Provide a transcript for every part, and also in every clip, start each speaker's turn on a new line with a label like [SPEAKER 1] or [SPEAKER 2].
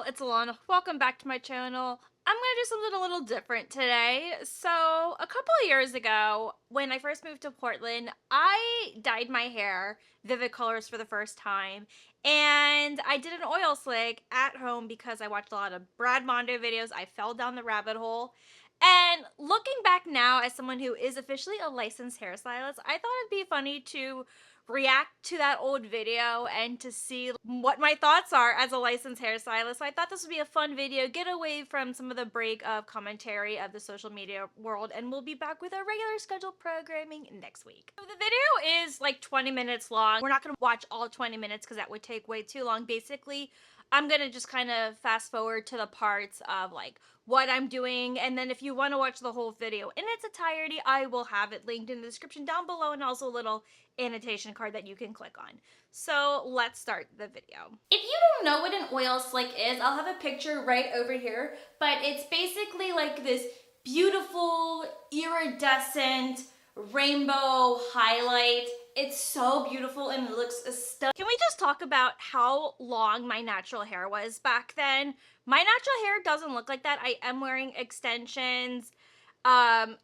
[SPEAKER 1] it's Ilana. Welcome back to my channel. I'm gonna do something a little different today. So, a couple of years ago, when I first moved to Portland, I dyed my hair vivid colors for the first time. And I did an oil slick at home because I watched a lot of Brad Mondo videos. I fell down the rabbit hole. And looking back now as someone who is officially a licensed hairstylist, I thought it'd be funny to react to that old video and to see what my thoughts are as a licensed hairstylist. So I thought this would be a fun video, get away from some of the break of commentary of the social media world, and we'll be back with our regular scheduled programming next week. So the video is like 20 minutes long. We're not going to watch all 20 minutes because that would take way too long. Basically, I'm going to just kind of fast forward to the parts of like what I'm doing, and then if you want to watch the whole video in its entirety, I will have it linked in the description down below, and also a little annotation card that you can click on. So let's start the video. If you don't know what an oil slick is, I'll have a picture right over here, but it's basically like this beautiful iridescent rainbow highlight. It's so beautiful and it looks stunning. Can we just talk about how long my natural hair was back then? My natural hair doesn't look like that. I am wearing extensions.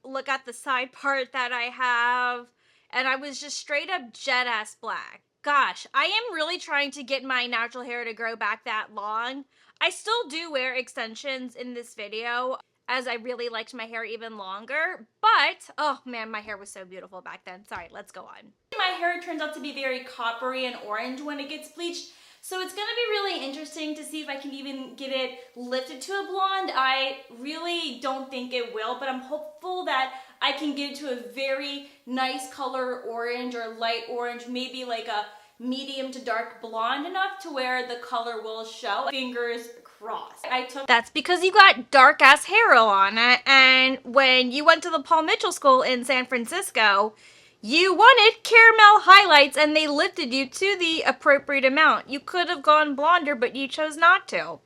[SPEAKER 1] Look at the side part that I have. And I was just straight up jet ass black. Gosh, I am really trying to get my natural hair to grow back that long. I still do wear extensions in this video, as I really liked my hair even longer, but oh man, my hair was so beautiful back then. Sorry, let's go on. My hair turns out to be very coppery and orange when it gets bleached, so it's gonna be really interesting to see if I can even get it lifted to a blonde. I really don't think it will, but I'm hopeful that I can get it to a very nice color orange or light orange, maybe like a medium to dark blonde enough to where the color will show. Fingers crossed. That's because you got dark ass hair, Ilana, and when you went to the Paul Mitchell School in San Francisco, you wanted caramel highlights and they lifted you to the appropriate amount. You could have gone blonder, but you chose not to.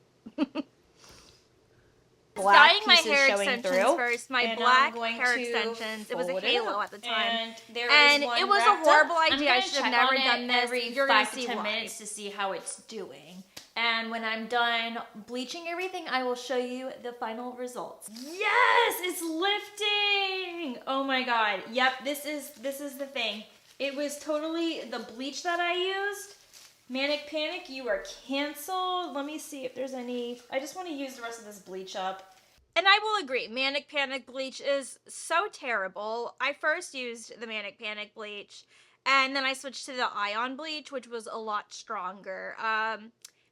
[SPEAKER 1] Dyeing my hair extensions first, my black hair extensions. It was a halo at the time, and it was a horrible idea. I should have never done this.
[SPEAKER 2] Every
[SPEAKER 1] You're gonna
[SPEAKER 2] 5 to
[SPEAKER 1] see
[SPEAKER 2] 10
[SPEAKER 1] why.
[SPEAKER 2] minutes to see how it's doing. And when I'm done bleaching everything, I will show you the final results.
[SPEAKER 1] Yes, it's lifting. Oh my god. Yep, this is the thing. It was totally the bleach that I used. Manic Panic, you are canceled. Let me see if there's any. I just want to use the rest of this bleach up. And I will agree, Manic Panic bleach is so terrible. I first used the Manic Panic bleach, and then I switched to the Ion bleach, which was a lot stronger.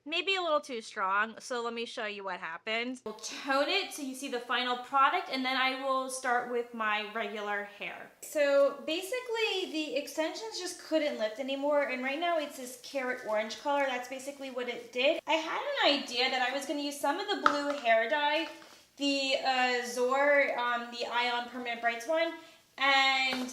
[SPEAKER 1] Maybe a little too strong, so let me show you what happened. I'll tone it so you see the final product, and then I will start with my regular hair. So basically the extensions just couldn't lift anymore, and right now it's this carrot orange color. That's basically what it did. I had an idea that I was going to use some of the blue hair dye, the Zor, the Ion Permanent Brights one, and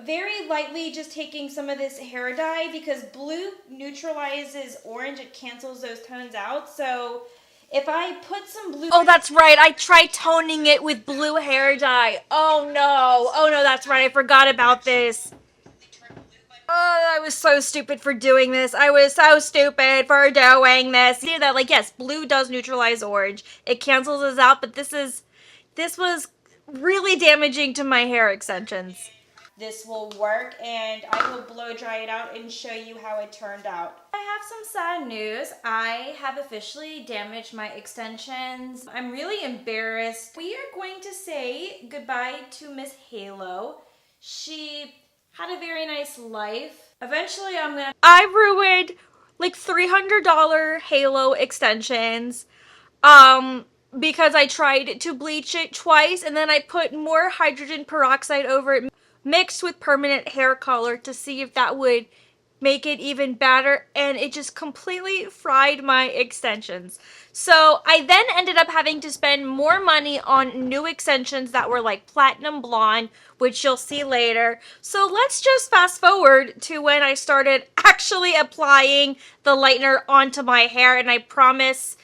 [SPEAKER 1] very lightly just taking some of this hair dye, because blue neutralizes orange, it cancels those tones out. So if I put some blue... Oh, that's right, I tried toning it with blue hair dye. Oh no, that's right, I forgot about this. Oh, I was so stupid for doing this. I was so stupid for doing this. See that, like, yes, blue does neutralize orange. It cancels us out, but this was really damaging to my hair extensions. This will work, and I will blow dry it out and show you how it turned out. I have some sad news. I have officially damaged my extensions. I'm really embarrassed. We are going to say goodbye to Miss Halo. She had a very nice life. Eventually I ruined like $300 Halo extensions. Because I tried to bleach it twice, and then I put more hydrogen peroxide over it, mixed with permanent hair color to see if that would make it even better, and it just completely fried my extensions. So I then ended up having to spend more money on new extensions that were like platinum blonde, which you'll see later. So let's just fast forward to when I started actually applying the lightener onto my hair, and I promise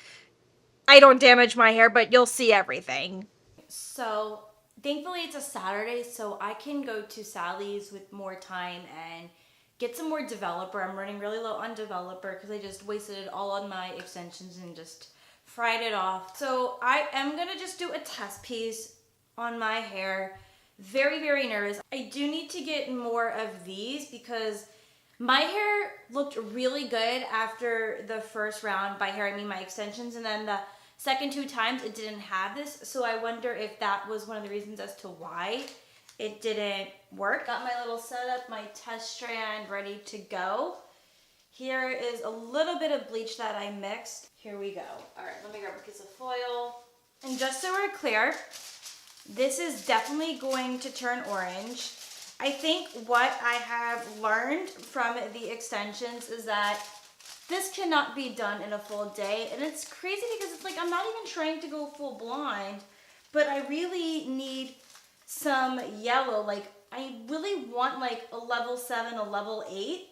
[SPEAKER 1] I don't damage my hair, but you'll see everything. So thankfully it's a Saturday, so I can go to Sally's with more time and get some more developer. I'm running really low on developer because I just wasted it all on my extensions and just fried it off. So I am gonna just do a test piece on my hair. Very, very nervous. I do need to get more of these because my hair looked really good after the first round. By hair, I mean my extensions, and then the second 2 times it didn't have this. So I wonder if that was one of the reasons as to why it didn't work. Got my little setup, my test strand ready to go. Here is a little bit of bleach that I mixed. Here we go. All right, let me grab a piece of foil. And just so we're clear, this is definitely going to turn orange. I think what I have learned from the extensions is that this cannot be done in a full day. And it's crazy because it's like I'm not even trying to go full blonde, but I really need some yellow. Like I really want like a level 7, a level 8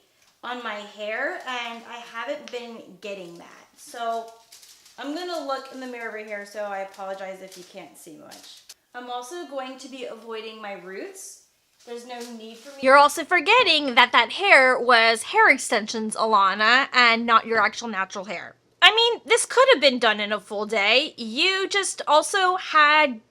[SPEAKER 1] on my hair, and I haven't been getting that. So I'm gonna look in the mirror over here, so I apologize if you can't see much. I'm also going to be avoiding my roots. There's no need for me.
[SPEAKER 2] You're also forgetting that that hair was hair extensions, Ilana, and not your actual natural hair. I mean, this could have been done in a full day. You just also had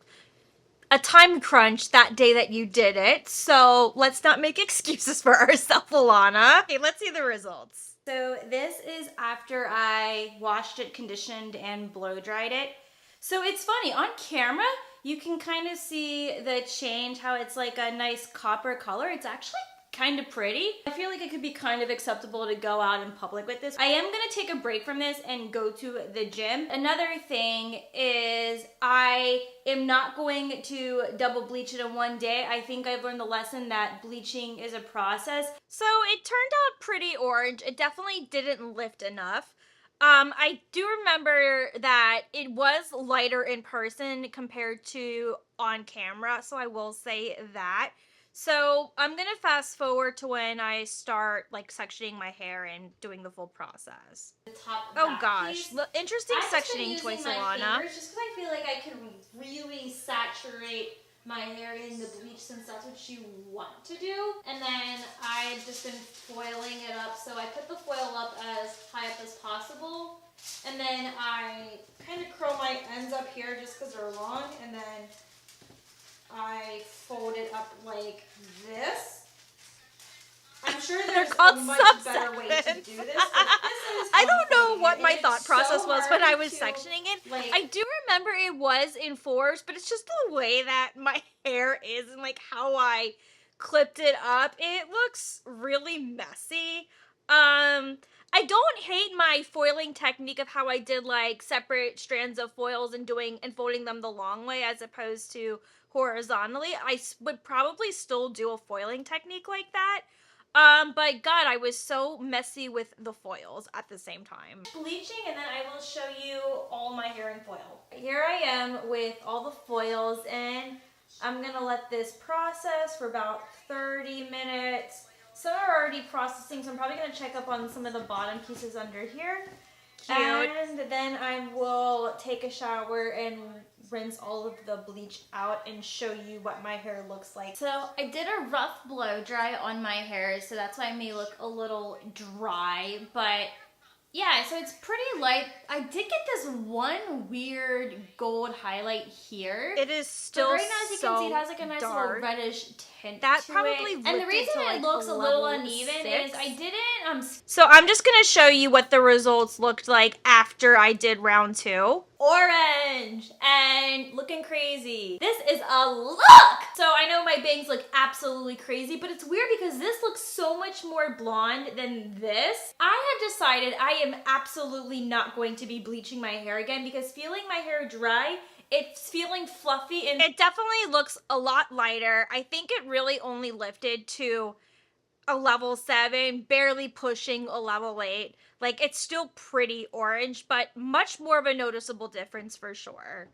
[SPEAKER 2] a time crunch that day that you did it, so let's not make excuses for ourselves, Ilana. Okay, let's see the results.
[SPEAKER 1] So this is after I washed it, conditioned, and blow dried it. So it's funny, on camera, you can kind of see the change, how it's like a nice copper color. It's actually kind of pretty. I feel like it could be kind of acceptable to go out in public with this. I am gonna take a break from this and go to the gym. Another thing is I am not going to double bleach it in one day. I think I've learned the lesson that bleaching is a process.
[SPEAKER 2] So it turned out pretty orange. It definitely didn't lift enough. I do remember that it was lighter in person compared to on camera, so I will say that. So I'm gonna fast forward to when I start like sectioning my hair and doing the full process.
[SPEAKER 1] The top
[SPEAKER 2] Oh gosh,
[SPEAKER 1] piece.
[SPEAKER 2] interesting
[SPEAKER 1] I've just been
[SPEAKER 2] sectioning
[SPEAKER 1] using
[SPEAKER 2] choice,
[SPEAKER 1] my
[SPEAKER 2] Ilana.
[SPEAKER 1] fingers just because I feel like I can really saturate my hair in the bleach since that's what you want to do. And then I've just been foiling it up. So I put the foil up as high up as possible. And then I kind of curl my ends up here just because they're long. And then I fold it up like this. I'm sure there's a much better way to do this.
[SPEAKER 2] I don't know what my thought process was when I was sectioning it.
[SPEAKER 1] Like,
[SPEAKER 2] I do remember it was in fours, but it's just the way that my hair is and like how I clipped it up. It looks really messy. I don't hate my foiling technique of how I did like separate strands of foils and folding them the long way as opposed to horizontally. I would probably still do a foiling technique like that. But God, I was so messy with the foils at the same time.
[SPEAKER 1] Bleaching, and then I will show you all my hair in foil. Here I am with all the foils in. I'm gonna let this process for about 30 minutes. Some are already processing, so I'm probably gonna check up on some of the bottom pieces under here.
[SPEAKER 2] Cute.
[SPEAKER 1] And then I will take a shower and rinse all of the bleach out and show you what my hair looks like. So I did a rough blow dry on my hair, so that's why it may look a little dry, but yeah, so it's pretty light. I did get this one weird gold highlight here.
[SPEAKER 2] It is still
[SPEAKER 1] right now, as you can see, it has like a nice
[SPEAKER 2] dark.
[SPEAKER 1] little reddish tint
[SPEAKER 2] That
[SPEAKER 1] to
[SPEAKER 2] probably
[SPEAKER 1] it. And the reason
[SPEAKER 2] to, like,
[SPEAKER 1] it looks a little
[SPEAKER 2] level
[SPEAKER 1] uneven
[SPEAKER 2] 6.
[SPEAKER 1] is I didn't
[SPEAKER 2] So I'm just gonna show you what the results looked like after I did round 2.
[SPEAKER 1] orange and looking crazy. This is a look! So I know my bangs look absolutely crazy, but it's weird because this looks so much more blonde than this. I have decided I am absolutely not going to be bleaching my hair again because feeling my hair dry, it's feeling fluffy and
[SPEAKER 2] It definitely looks a lot lighter. I think it really only lifted to a level 7, barely pushing a level 8. Like, it's still pretty orange, but much more of a noticeable difference for sure.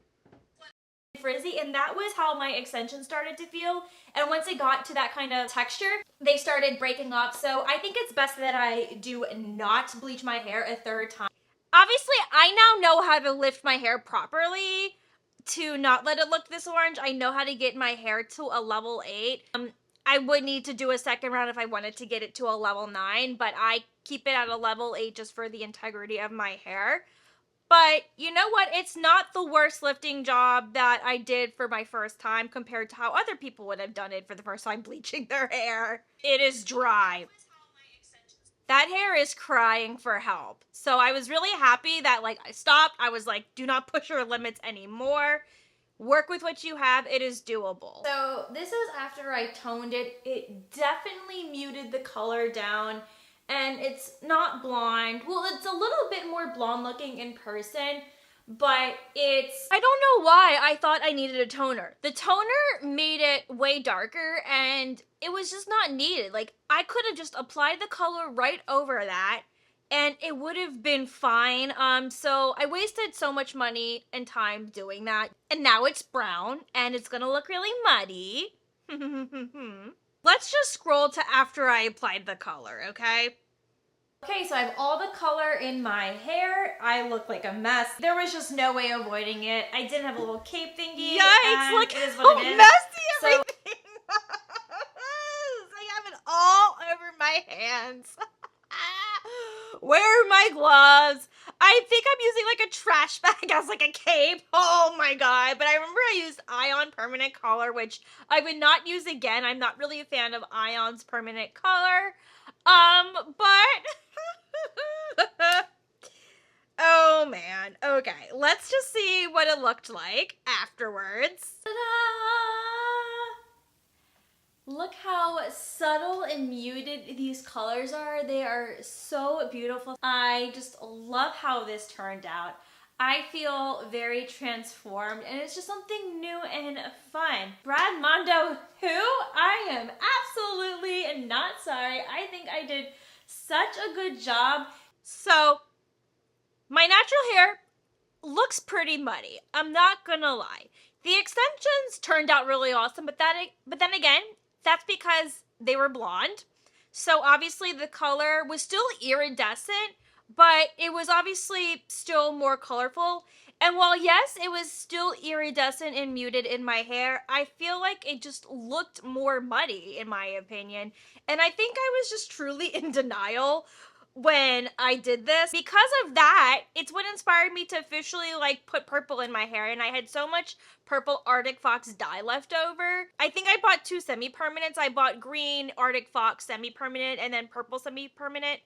[SPEAKER 1] frizzy, and that was how my extensions started to feel. And once it got to that kind of texture, they started breaking off. So I think it's best that I do not bleach my hair a third time.
[SPEAKER 2] Obviously, I now know how to lift my hair properly to not let it look this orange. I know how to get my hair to a level 8. I would need to do a second round if I wanted to get it to a level 9, but I keep it at a level 8 just for the integrity of my hair. But you know what? It's not the worst lifting job that I did for my first time compared to how other people would have done it for the first time bleaching their hair. It is dry. That hair is crying for help. So I was really happy that like I stopped. I was like, do not push your limits anymore. Work with what you have. It is doable.
[SPEAKER 1] So this is after I toned it. It definitely muted the color down, and it's not blonde. Well, it's a little bit more blonde looking in person, but it's...
[SPEAKER 2] I don't know why I thought I needed a toner. The toner made it way darker, and it was just not needed. Like, I could have just applied the color right over that, and it would have been fine. So I wasted so much money and time doing that. And now it's brown, and it's gonna look really muddy. Let's just scroll to after I applied the color, okay?
[SPEAKER 1] Okay, so I have all the color in my hair. I look like a mess. There was just no way avoiding it. I didn't have a little cape thingy.
[SPEAKER 2] Yikes, look
[SPEAKER 1] it is
[SPEAKER 2] how
[SPEAKER 1] what it is.
[SPEAKER 2] messy
[SPEAKER 1] So-
[SPEAKER 2] everything was. I have it all over my hands. Where are my gloves? I think I'm using like a trash bag as like a cape. Oh my god. But I remember I used Ion Permanent Color, which I would not use again. I'm not really a fan of Ion's Permanent Color. But oh man. Okay, let's just see what it looked like afterwards.
[SPEAKER 1] Ta-da! Look how subtle and muted these colors are. They are so beautiful. I just love how this turned out. I feel very transformed, and it's just something new and fun. Brad Mondo, who? I am absolutely not sorry. I think I did such a good job.
[SPEAKER 2] So, my natural hair looks pretty muddy. I'm not gonna lie. The extensions turned out really awesome, but then again, that's because they were blonde. So obviously the color was still iridescent, but it was obviously still more colorful. And while yes, it was still iridescent and muted in my hair, I feel like it just looked more muddy in my opinion. And I think I was just truly in denial when I did this. Because of that, it's what inspired me to officially like put purple in my hair, and I had so much purple Arctic Fox dye left over. I think I bought two semi-permanents. I bought green Arctic Fox semi-permanent and then purple semi-permanent,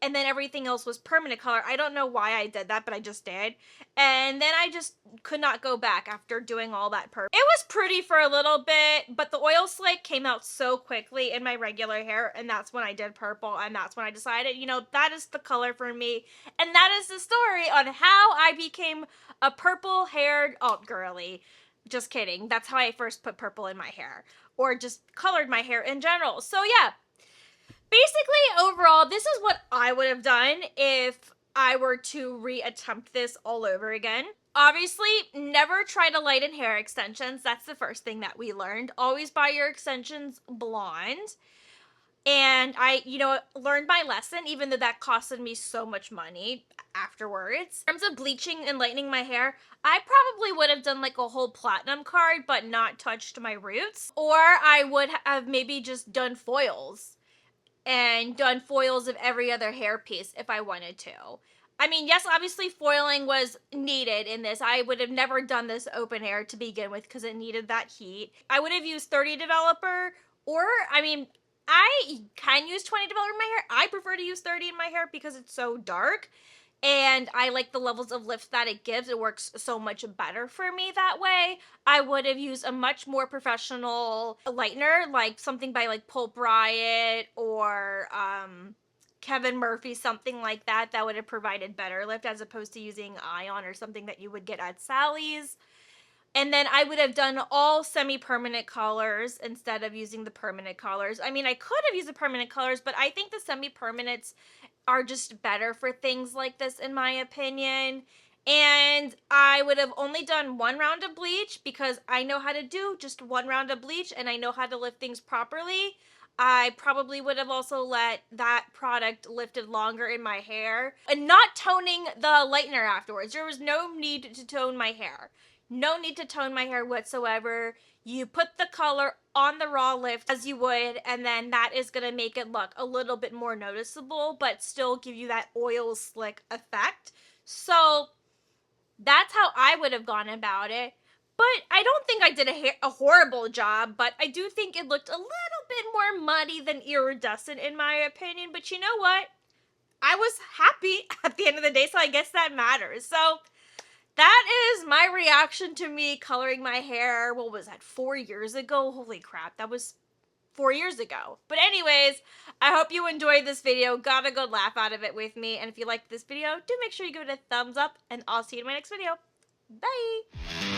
[SPEAKER 2] and then everything else was permanent color. I don't know why I did that, but I just did. And then I just could not go back after doing all that purple. It was pretty for a little bit, but the oil slick came out so quickly in my regular hair, and that's when I did purple, and that's when I decided, you know, that is the color for me. And that is the story on how I became a purple-haired alt girly. Just kidding. That's how I first put purple in my hair, or just colored my hair in general. So yeah. Basically, overall, this is what I would have done if I were to reattempt this all over again. Obviously, never try to lighten hair extensions. That's the first thing that we learned. Always buy your extensions blonde. And I, you know, learned my lesson, even though that costed me so much money afterwards. In terms of bleaching and lightening my hair, I probably would have done like a whole platinum card, but not touched my roots. Or I would have maybe just done foils. And done foils of every other hair piece if I wanted to. I mean, yes, obviously foiling was needed in this. I would have never done this open hair to begin with because it needed that heat. I would have used 30 developer, or, I mean, I can use 20 developer in my hair. I prefer to use 30 in my hair because it's so dark. And I like the levels of lift that it gives. It works so much better for me that way. I would have used a much more professional lightener, like something by like Pulp Riot or Kevin Murphy, something like that, that would have provided better lift as opposed to using Ion or something that you would get at Sally's. And then I would have done all semi-permanent colors instead of using the permanent colors. I mean, I could have used the permanent colors, but I think the semi-permanents are just better for things like this, in my opinion. And I would have only done one round of bleach because I know how to do just one round of bleach and I know how to lift things properly. I probably would have also let that product lifted longer in my hair and not toning the lightener afterwards. There was no need to tone my hair. No need to tone my hair whatsoever. You put the color on the raw lift as you would, and then that is going to make it look a little bit more noticeable, but still give you that oil slick effect. So That's how I would have gone about it. But I don't think I did a horrible job, but I do think it looked a little bit more muddy than iridescent in my opinion. But you know what? I was happy at the end of the day, so I guess that matters. So that is my reaction to me coloring my hair. What was that, 4 years ago? Holy crap, that was 4 years ago. But anyways, I hope you enjoyed this video, got a good laugh out of it with me, and if you liked this video, do make sure you give it a thumbs up, and I'll see you in my next video. Bye!